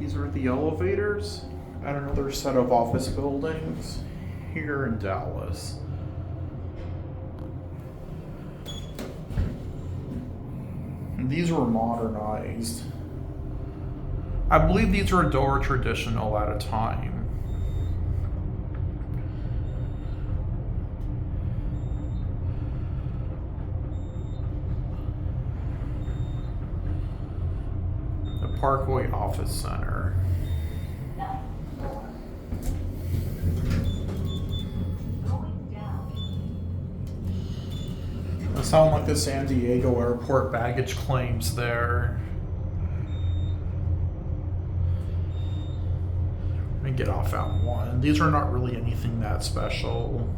These are the elevators at another set of office buildings here in Dallas. And these were modernized. I believe these were door traditional at a time. The Parkway Office Center. That sound like the San Diego airport baggage claims there. Let me get off at 1. These are not really anything that special.